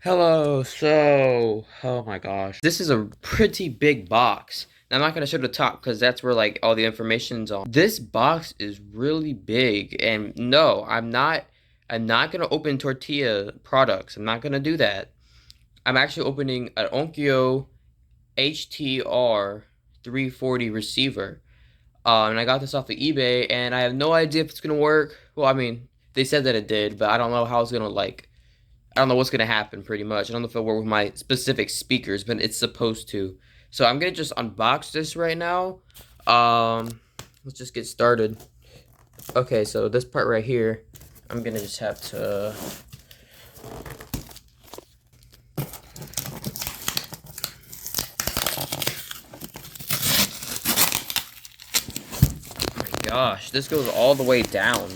Hello, oh my gosh. This is a pretty big box. Now, I'm not going to show the top because that's where like all the information's on. This box is really big, and no, I'm not going to open tortilla products. I'm not going to do that. I'm actually opening an Onkyo HT-R340 receiver. And I got this off of eBay, and I have no idea if it's going to work. Well, I mean, they said that it did, but I don't know how it's going to I don't know what's going to happen, pretty much. I don't know if it'll work with my specific speakers, but it's supposed to. So I'm going to just unbox this right now. Let's just get started. Okay, so this part right here, I'm going to just have to... Oh my gosh, this goes all the way down.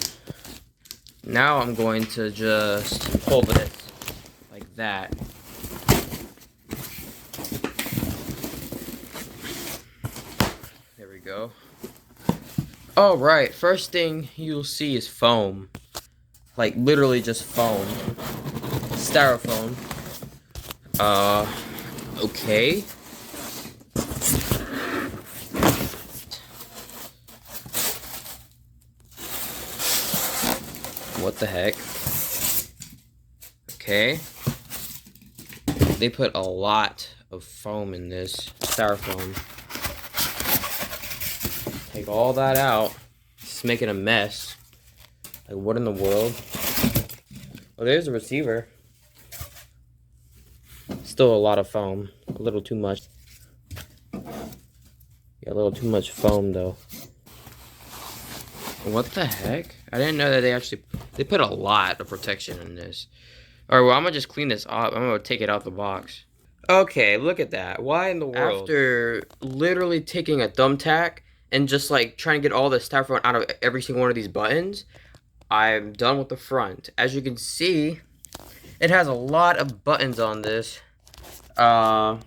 Now I'm going to just pull this like that. There we go. All right, first thing you'll see is foam. Like literally just foam. Styrofoam. Okay. What the heck? Okay. They put a lot of foam in this styrofoam. Take all that out. It's making a mess. Like, what in the world? Oh, there's a receiver. Still a lot of foam. A little too much. Yeah, a little too much foam, though. What the heck? I didn't know that they put a lot of protection in this. Alright, well, I'm gonna just clean this up. I'm gonna take it out the box. Okay, look at that. Why in the world? After literally taking a thumbtack and just like trying to get all the styrofoam out of every single one of these buttons, I'm done with the front. As you can see, it has a lot of buttons on this. There's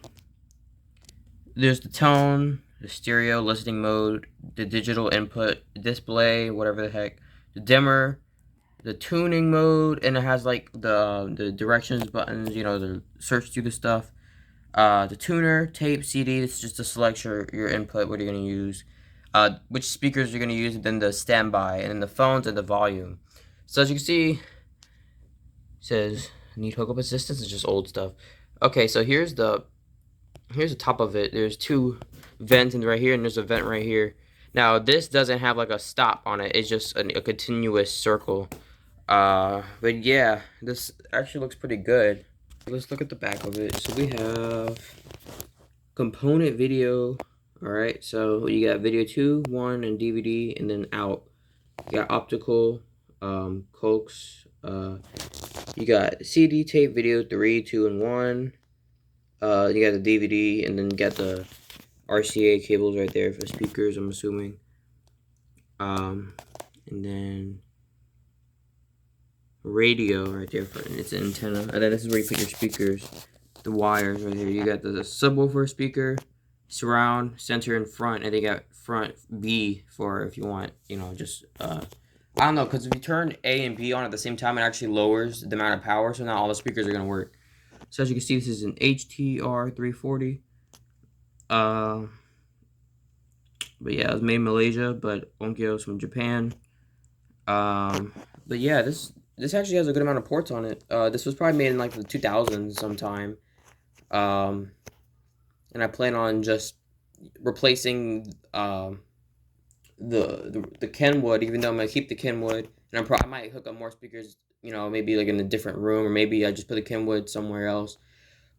the tone, the stereo, listening mode, the digital input, display, whatever the heck, the dimmer, the tuning mode, and it has like the directions buttons, you know, the search through the stuff. The tuner, tape, CD, it's just to select your input, what you're going to use, which speakers you're going to use, and then the standby, and then the phones and the volume. So as you can see, it says, need hookup assistance, it's just old stuff. Okay, so here's the top of it. There's two vents right here, and there's a vent right here. Now, this doesn't have like a stop on it, it's just a continuous circle. But yeah, this actually looks pretty good. Let's look at the back of it. So we have component video. Alright, so you got video 2, 1, and DVD, and then out. You got optical, coax, you got CD, tape, video 3, 2, and 1. You got the DVD, and then you got the RCA cables right there for speakers, I'm assuming. And then radio right there for its antenna, and then this is where you put your speakers, the wires right here. You got the subwoofer speaker, surround, center, and front, and they got front B for if you want, you know, just I don't know, because if you turn A and B on at the same time, it actually lowers the amount of power, so not all the speakers are gonna work. So as you can see, this is an HT-R340. But yeah, it was made in Malaysia, but Onkyo is from Japan. But yeah, this actually has a good amount of ports on it. This was probably made in like the 2000s sometime. And I plan on just replacing the Kenwood, even though I'm gonna keep the Kenwood, and I might hook up more speakers, you know, maybe like in a different room, or maybe I just put the Kenwood somewhere else.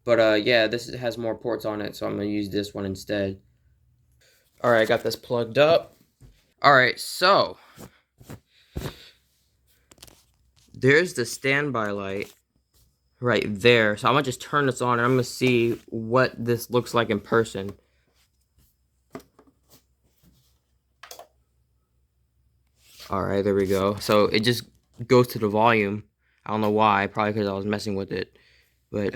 But yeah, this has more ports on it, so I'm gonna use this one instead. All right, I got this plugged up. All right, so there's the standby light right there. So I'm gonna just turn this on, and I'm gonna see what this looks like in person. All right, there we go. So it just goes to the volume. I don't know why, probably because I was messing with it, but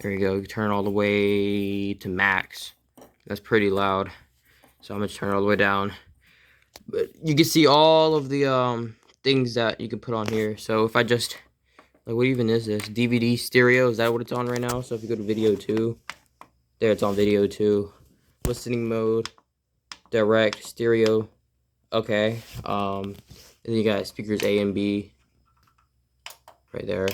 There you go. You turn it all the way to max. That's pretty loud. So I'm gonna turn it all the way down. But you can see all of the things that you can put on here. So if I just, like, what even is this? DVD stereo, is that what it's on right now? So if you go to video 2, there it's on video 2. Listening mode, direct, stereo, okay. And then you got speakers A and B right there.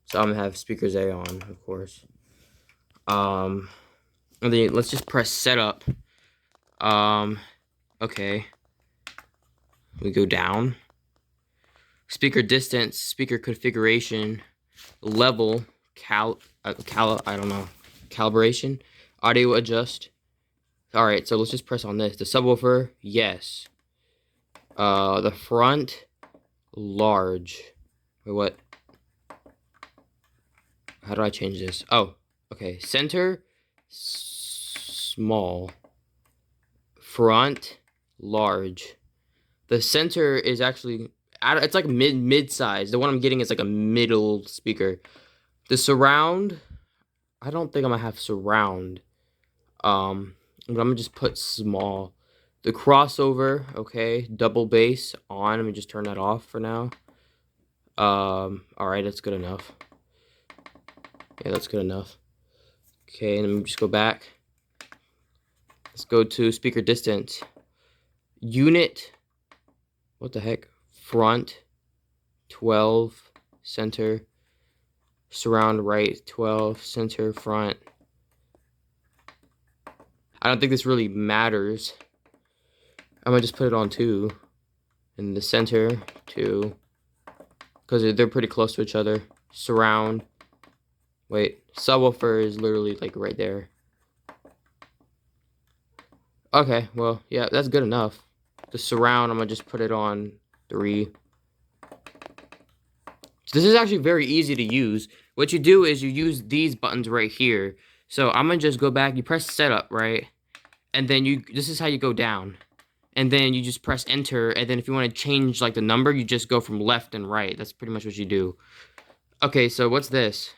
So I'm gonna have speakers A on, of course. And then let's just press setup. Okay. We go down. Speaker distance, speaker configuration, level, calibration, audio adjust. Alright, so let's just press on this. The subwoofer, yes. The front, large. Wait, what? How do I change this? Oh, okay. Center, small. Front, large. The center is actually, it's like mid-size. The one I'm getting is like a middle speaker. The surround, I don't think I'm gonna have surround. But I'm gonna just put small. The crossover, okay, double bass on. Let me just turn that off for now. Alright, that's good enough. Yeah, that's good enough. Okay, and let me just go back. Let's go to speaker distance. Unit, what the heck? Front, 12, center, surround right, 12, center, front. I don't think this really matters. I'm gonna just put it on 2. And the center, 2. Because they're pretty close to each other. Surround. Wait, subwoofer is literally like right there. Okay, well, yeah, that's good enough. The surround, I'm gonna just put it on 3. So this is actually very easy to use. What you do is you use these buttons right here. So I'm gonna just go back, you press setup, right? And then this is how you go down. And then you just press enter, and then if you want to change like the number, you just go from left and right. That's pretty much what you do. Okay, so what's this?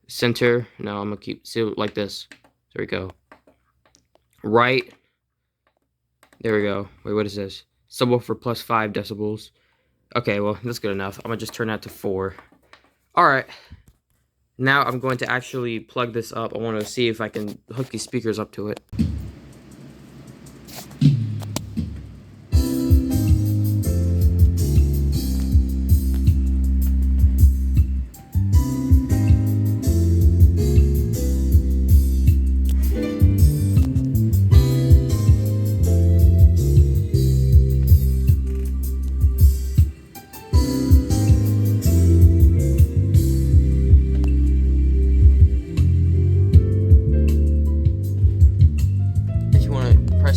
Center. No, I'm gonna keep like this. There we go. Right. There we go. Wait, what is this? Subwoofer plus 5 decibels. Okay, well, that's good enough. I'm gonna just turn that to 4. Alright. Now I'm going to actually plug this up. I want to see if I can hook these speakers up to it.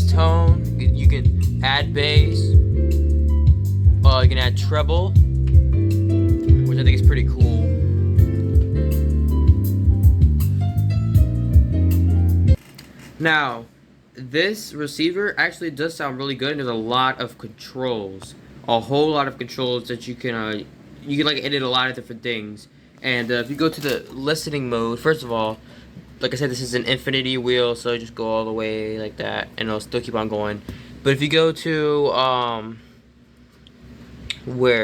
Tone, you can add bass, you can add treble, which I think is pretty cool. Now, this receiver actually does sound really good, and there's a lot of controls, a whole lot of controls that you can like edit a lot of different things. And if you go to the listening mode, first of all, like I said, this is an infinity wheel, so just go all the way like that, and it'll still keep on going. But if you go to,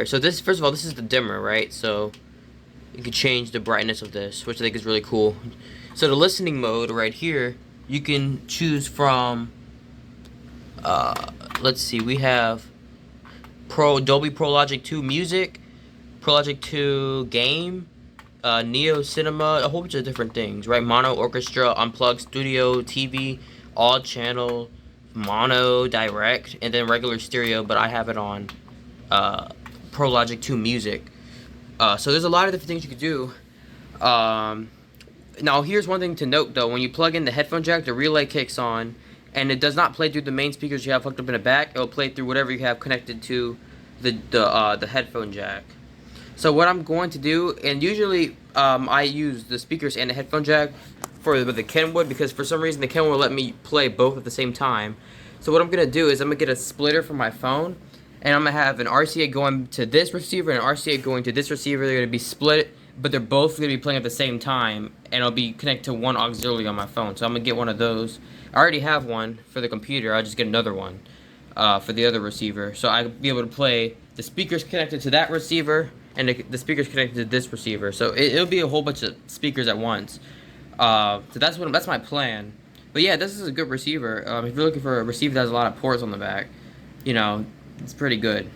so this, first of all, this is the dimmer, right? So you can change the brightness of this, which I think is really cool. So the listening mode right here, you can choose from, let's see, we have Dolby Pro Logic 2 Music, Pro Logic 2 Game, Neo Cinema, a whole bunch of different things, right? Mono, orchestra, unplugged, studio, TV, all channel, mono, direct, and then regular stereo, but I have it on Pro Logic 2 Music. So there's a lot of different things you could do. Now here's one thing to note though, when you plug in the headphone jack, the relay kicks on, and it does not play through the main speakers you have hooked up in the back. It will play through whatever you have connected to the headphone jack. So what I'm going to do, and usually I use the speakers and the headphone jack for the Kenwood, because for some reason the Kenwood will let me play both at the same time. So what I'm going to do is I'm going to get a splitter for my phone, and I'm going to have an RCA going to this receiver and an RCA going to this receiver. They're going to be split but they're both going to be playing at the same time, and it'll be connected to one auxiliary on my phone. So I'm going to get one of those. I already have one for the computer. I'll just get another one for the other receiver. So I'll be able to play the speakers connected to that receiver, and the speakers connected to this receiver. So it'll be a whole bunch of speakers at once. So that's my plan. But yeah, this is a good receiver. If you're looking for a receiver that has a lot of ports on the back, you know, it's pretty good.